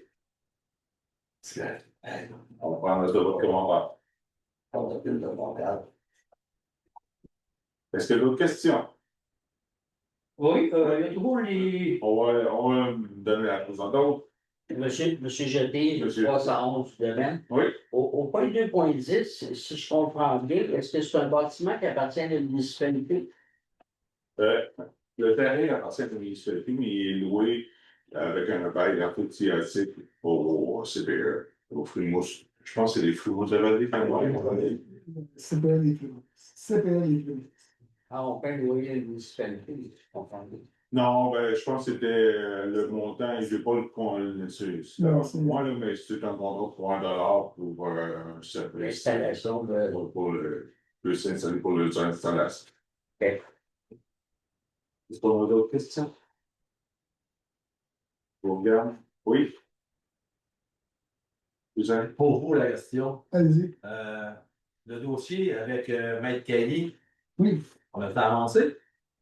On va prendre de votre commentaire. On a plus de Montréal. Est-ce qu'il y a d'autres questions? Oui, il y a toujours les. On va donner la présentation. Monsieur Jeté, Monsieur. 311 domaine. Oui. Au point 2.10, si je comprends bien, est-ce que c'est un bâtiment qui appartient à une municipalité? Le terrain appartient à la municipalité, mais il est loué avec un bail approximatif au CPE, au Frimousse. Je pense que c'est les Frimousse. Vous avez dit CPL les plus. CPL les plus. Ah, on peut louer une municipalité, je comprends bien. Non, ben, je pense que c'était le montant, et je n'ai pas le compte moi, là, mais c'est un contrat pour $1 pour un service. L'installation de. Pour s'installer pour les installations. OK. Est-ce qu'on a d'autres questions? Vous regardez? Oui? Vous avez? Pour vous, la question. Allez-y. Le dossier avec Maître Kelly, Oui. on a fait avancer.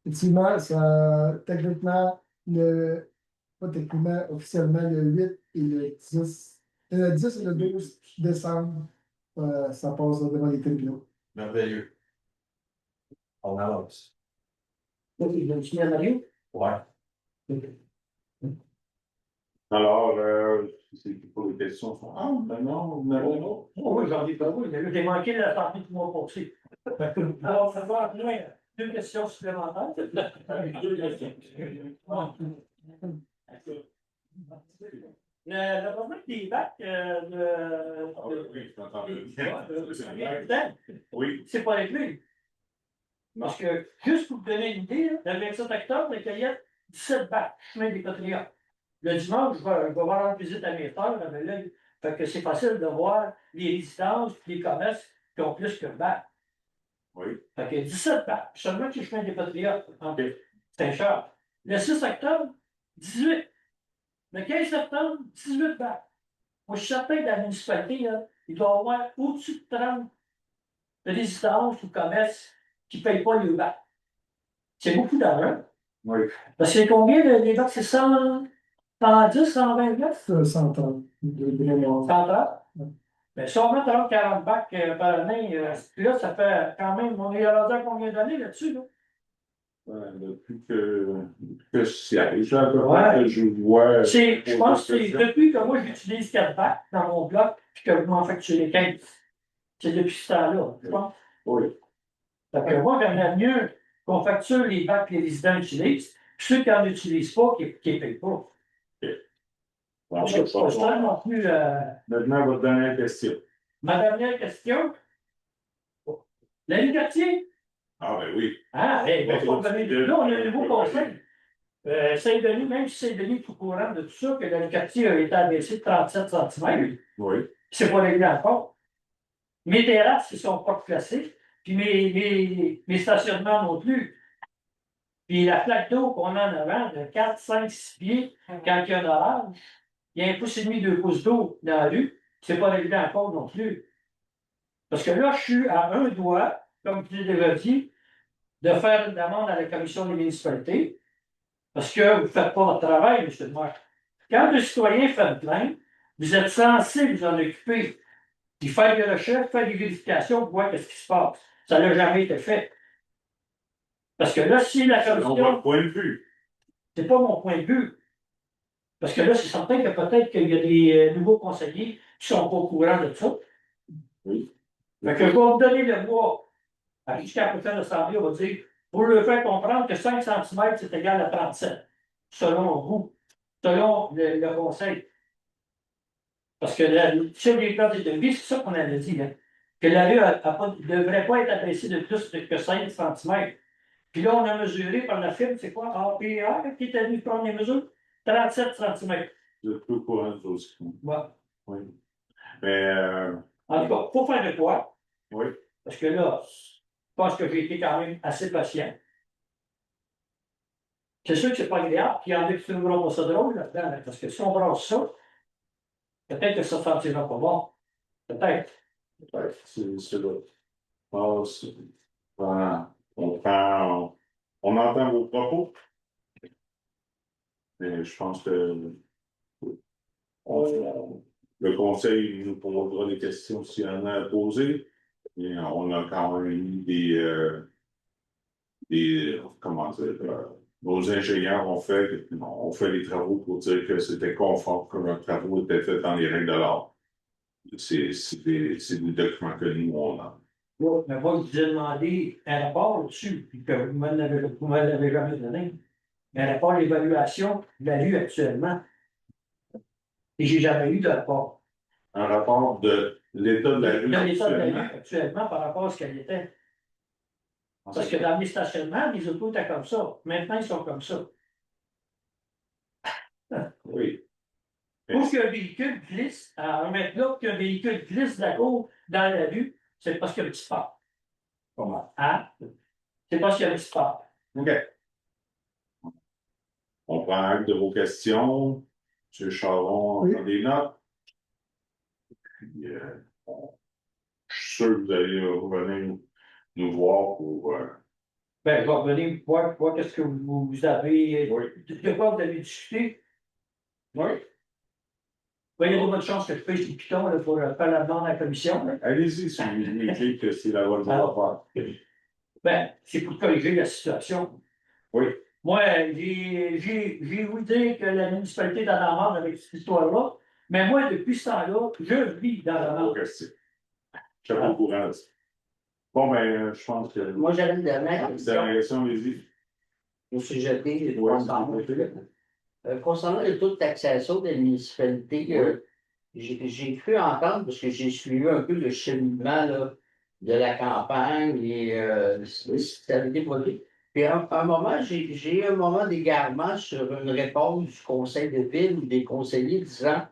Effectivement, ça, techniquement, pas techniquement, officiellement, le 8 et le 10. Le 10 et le 12 décembre, ça passe devant les tribunaux. Merveilleux. On avance. Il y a une signer à Mario? Ouais. Alors, c'est pour les questions. Ah, ben non, vous n'avez pas. Oh, oui, j'en ai pas. Oui, j'ai manqué la partie du mois passé. Alors, ça va moins. 2 questions supplémentaires. Le problème des bacs Oui, je m'entends. oui, c'est pas réglé. Parce que, juste pour vous donner une idée, le 27 octobre, la Cueillette, 17 bacs, chemin des Patriotes. Le dimanche, je vais rendre visite à mes frères, mais là, fait que c'est facile de voir les résidences et les commerces qui ont plus que bac. Oui. Fait que 17 bacs, seulement que le chemin des Patriotes, en Saint-Charles. Le 6 octobre, 18. Le 15 septembre, 18 bacs. Moi, je suis certain que dans la municipalité, là, il doit y avoir au-dessus de 30 résidences ou commerces qui ne payent pas le bac. C'est beaucoup d'argent. Oui. Parce que c'est combien les bacs? C'est 110, 129? 130. 130? Mais si on met 30-40 bacs par année, là, ça fait quand même, on est rendu à combien d'années là-dessus, là? Depuis que c'est arrivé, à peu près, que je vois. Je pense que c'est depuis que moi j'utilise 4 bacs dans mon bloc, puis que vous m'en facturez 15. C'est depuis ce temps-là, je pense. Oui. Fait que moi, j'aimerais mieux qu'on facture les bacs que les résidents utilisent, puis ceux qui n'en utilisent pas, qui ne payent pas. Bon, Je ne suis pas non plus. Maintenant, votre dernière question. Ma dernière question. La Quartier. Ah, ben oui. Ah, ben, là, on a un nouveau conseil. Saint-Denis, même si Saint-Denis est au courant de tout ça, que le quartier a été abaissé de 37 cm. Oui. C'est pas réglé encore. Mes terrasses, ils ne sont pas classées. Puis mes stationnements non plus. Puis la flaque d'eau qu'on a en avant, de 4, 5, 6 pieds, quand il y a un orage, il y a 1,5 pouce, 2 pouces d'eau dans la rue. C'est pas réglé encore non plus. Parce que là, je suis à un doigt, comme je l'ai déjà dit, de faire une demande à la commission des municipalités. Parce que vous ne faites pas votre travail, M. le maire. Quand le citoyen fait une plainte, vous êtes censé vous en occuper, puis faire des recherches, faire des vérifications pour voir ce qui se passe. Ça n'a jamais été fait. Parce que là, si la Selon commission, votre point de vue. c'est pas mon point de vue. Parce que là, c'est certain que peut-être qu'il y a des nouveaux conseillers qui sont pas au courant de ça. Oui. Fait que je vais vous donner le mois. Jusqu'à la prochaine assemblée, on va dire, pour le faire comprendre que 5 cm, c'est égal à 37, selon vous, selon le conseil. Parce que sur les plans de devis, c'est ça qu'on avait dit, hein, que la rue ne devrait pas être abaissée de plus que 5 cm. Puis là, on a mesuré par la firme, c'est quoi, APA, qui était venu prendre les mesures? 37 cm. Vous êtes peu au courant de tout ça. Ouais. Oui. Mais, En tout cas, il faut faire de quoi. oui. Parce que là, je pense que j'ai été quand même assez patient. C'est sûr que c'est pas agréable, puis il y en a qui trouveront pas ça drôle là-dedans, là, parce que si on brasse ça, peut-être que ça ne sentira pas bon. Peut-être. Peut-être, c'est là. Ah, voilà. On entend vos propos. Mais je pense que le conseil nous posera des questions s'il y en a à poser. Et on a quand même eu comment dire, nos ingénieurs ont fait les travaux pour dire que c'était conforme, que leurs travaux étaient faits dans les règles de l'art. C'est des documents que nous, on a. Ouais, mais moi, je vous ai demandé un rapport là-dessus, puis que vous ne l'avez jamais donné. Un rapport d'évaluation de la rue actuellement. Et j'ai jamais eu de rapport. Un rapport de l'état de la rue De l'état de la actuellement. rue actuellement par rapport à ce qu'elle était. Parce que dans les stationnements, les autos étaient comme ça. Maintenant, ils sont comme ça. Oui. Pour qu'un véhicule glisse, alors maintenant qu'un véhicule glisse de la cour dans la rue, c'est parce qu'il y a un petit pas. Comment? Hein? C'est parce qu'il y a un petit pas. OK. On prend acte de vos questions. M. Charon, on prend des notes. Puis, je suis sûr que vous allez revenir nous voir pour. Ben, je vais revenir voir qu'est-ce que vous avez. De quoi vous avez discuté. Oui. Ben, il y a de bonnes chances que je pêche des pitons là, pour faire la demande à la commission. Là. Allez-y si vous voulez que c'est la loi de Alors, faire. Ben, c'est pour corriger la situation. Oui. Moi, j'ai voulu dire que la municipalité dans la merde avec cette histoire-là, mais moi, depuis ce temps-là, je vis dans la merde. Je suis pas au courant de ça. Bon, ben, je pense que. Moi, j'avais une dernière question. Dernière question, allez-y. Au sujet des Ouais, concernant le taux de taxation des municipalités, j'ai cru entendre, parce que j'ai suivi un peu le cheminement là, de la campagne et le système développé. Puis à un moment, j'ai eu un moment d'égarement sur une réponse du conseil de ville ou des conseillers disant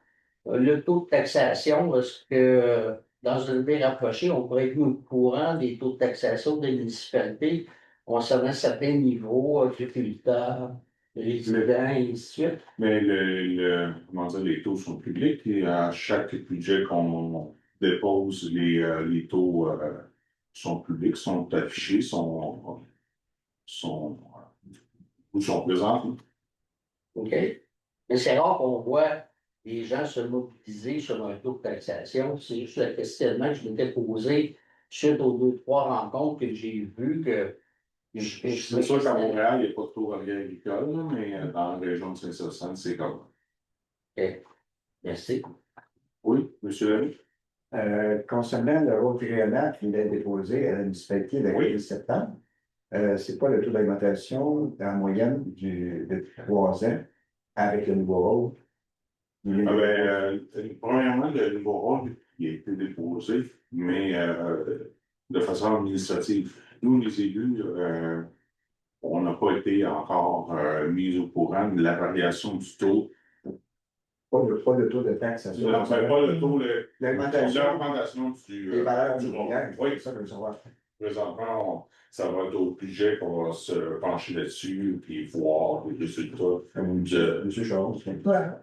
le taux de taxation, est-ce que dans un délai rapproché, on pourrait être au courant des taux de taxation des municipalités concernant certains niveaux, agriculteurs, résidents, et ainsi de suite. Mais comment dire, les taux sont publics et à chaque budget qu'on dépose, les taux sont publics, sont affichés, sont présents. OK? Mais c'est rare qu'on voit les gens se mobiliser sur un taux de taxation. C'est juste le questionnement que je m'étais posé suite aux 2-3 rencontres que j'ai vues que. C'est sûr qu'à Montréal, il n'y a pas de taux agricole, mais dans la région de Saint-Saëns, c'est comme. OK. Merci. Oui, M. Lamy? Concernant le rôle triennal qu'il a déposé à la municipalité le 15 septembre, c'est pas le taux d'augmentation en moyenne de 3 ans avec le nouveau rôle. Premièrement, le nouveau rôle qui a été déposé, mais de façon administrative. Nous, les élus, on n'a pas été encore mis au courant de la variation du taux. Pas le taux de taxation. Pas le taux, l'augmentation des valeurs du rôle. Oui, c'est ça que je veux savoir. Présentement, ça va être au budget qu'on va se pencher là-dessus et voir les résultats. M. Charon.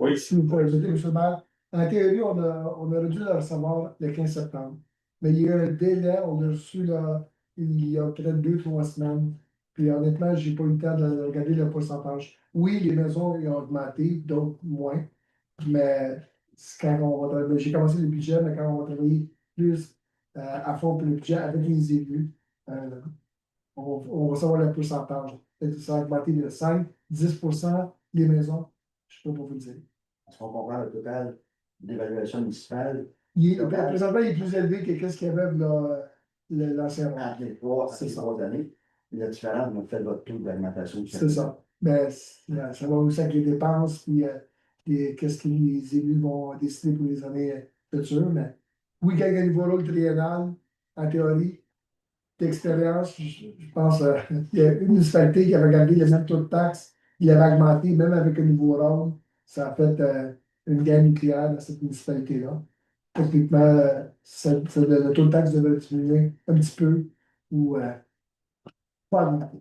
Oui. Si vous permettez, M. le maire, en théorie, on aurait dû le recevoir le 15 septembre. Mais il y a eu un délai, on l'a reçu là, il y a peut-être 2-3 semaines. Puis honnêtement, je n'ai pas eu le temps de regarder le pourcentage. Oui, les maisons ont augmenté, d'autres moins. Mais quand j'ai commencé le budget, mais quand on va travailler plus à fond pour le budget avec les élus, on va savoir le pourcentage. Peut-être que ça va augmenter de 5-10% les maisons, je ne peux pas vous le dire. Est-ce qu'on comprend le total d'évaluation municipale Présentement, il est plus élevé que ce qu'il y avait l'ancien rang. entre les trois, C'est ces ça. 3 années? La différence, vous faites votre taux d'augmentation. C'est ça. Mais ça va aussi avec les dépenses, puis qu'est-ce que les élus vont décider pour les années futures. Mais oui, quand il y a un nouveau rôle triennal, en théorie, d'expérience, je pense il y a une municipalité qui avait gardé le même taux de taxe, il avait augmenté, même avec un nouveau rôle. Ça a fait une guerre nucléaire dans cette municipalité-là. Techniquement, le taux de taxe devait diminuer un petit peu ou pas augmenter.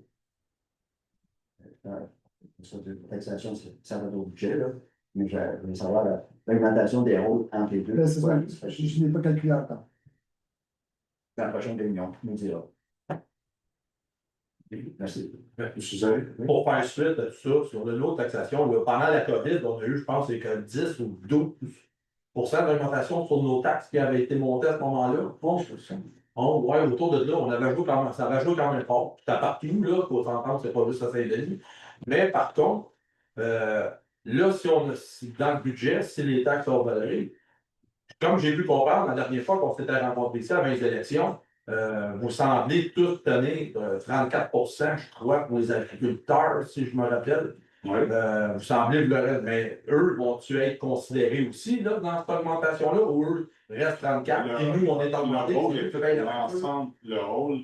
Taxation, ça va au budget, là. Mais je veux savoir l'augmentation des rôles entre les deux. Là, c'est ça, Ouais, je n'ai pas calculé encore. dans la prochaine réunion, tu nous diras. Merci. Pour faire suite à tout ça, sur le lot de taxation, là, pendant la COVID, on a eu, je pense, c'est que 10 ou 12% d'augmentation sur nos taxes qui avaient été montées à ce moment-là. Ouais, autour de là, on avait joué quand même, ça avait joué quand même fort. Puis à partout, là, faut s'entendre, c'est pas juste à Saint-Denis. Mais par contre, là, si dans le budget, si les taxes sont valorées, comme j'ai pu comprendre la dernière fois qu'on s'était rencontrés ici avant les élections, vous semblez tous tenir 34%, je crois, pour les agriculteurs, si je me rappelle. Oui. Vous semblez mais eux vont-tu être considérés aussi là, dans cette augmentation-là, ou eux restent 34 et nous, on est augmentés? Le rôle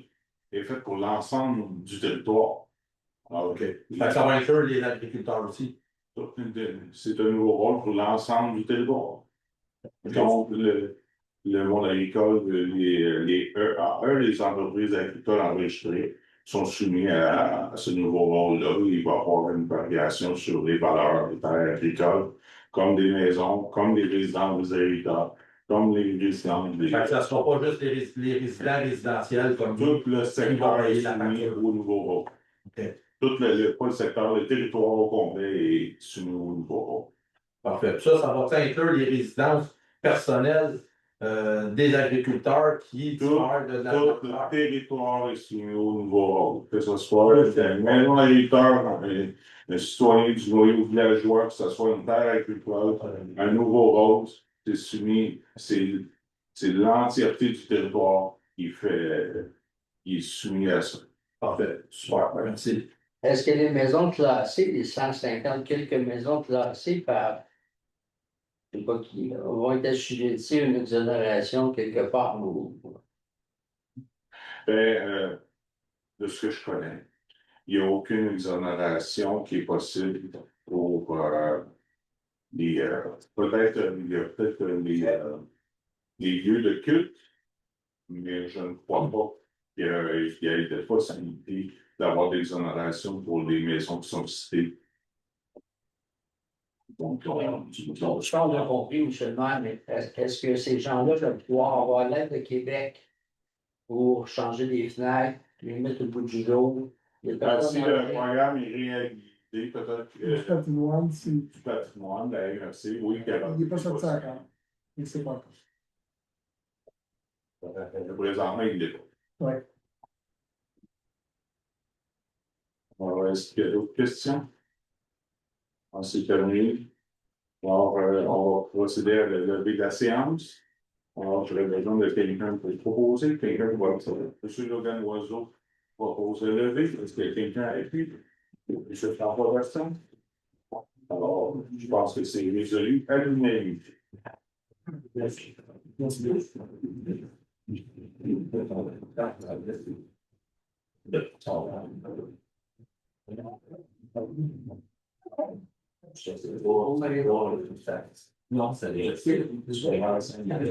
est fait pour l'ensemble du territoire. OK. Fait que ça va inclure les agriculteurs aussi. C'est un nouveau rôle pour l'ensemble du territoire. Donc, le monde agricole, les EAE, les entreprises agricoles enregistrées, sont soumis à ce nouveau rôle-là. Il va y avoir une variation sur les valeurs des terres agricoles, comme des maisons, comme des résidences des agriculteurs, comme les résidences des... Fait que ça ne sera pas juste les résidents résidentiels comme tout le secteur est la soumis au nouveau rôle. OK. Tout pas le secteur, le territoire au complet est soumis au nouveau rôle. Parfait. Ça va inclure les résidences personnelles des agriculteurs qui tirent de la... Tout le territoire est soumis au nouveau rôle. Que ce soit un maison agriculteur, un citoyen du noyau villageois, que ce soit une terre agricole, un nouveau rôle, c'est soumis, c'est l'entièreté du territoire qui est soumis à ça. Parfait. Super. Merci. Est-ce que les maisons classées, les 150 quelques maisons classées par, je ne sais pas qui, vont être assujetties à une exonération quelque part? De ce que je connais, il n'y a aucune exonération qui est possible pour peut-être il y a peut-être les lieux de culte, mais je ne crois pas qu'il y ait de possibilité d'avoir des exonérations pour les maisons qui sont citées. Donc, je parle de compris, M. le maire, mais est-ce que ces gens-là vont pouvoir avoir l'aide de Québec pour changer des fenêtres, les mettre au bout du jour? Si le programme est réhabilité, peut-être Le patrimoine, c'est. du patrimoine, la MRC, oui, Il n'est pas sorti encore. Il ne sait pas encore. Présentement, il l'est pas. Oui. Alors, est-ce qu'il y a d'autres questions? C'est terminé. Alors, on va procéder à la levée de la séance. Alors, j'aurais besoin de quelqu'un pour proposer. Quelqu'un qui va M. Logan Oiseau propose le lever. Est-ce qu'il y a quelqu'un avec lui? M. François Gaston? Alors, je pense que c'est résolu à l'unanimité. Merci. Non, c'est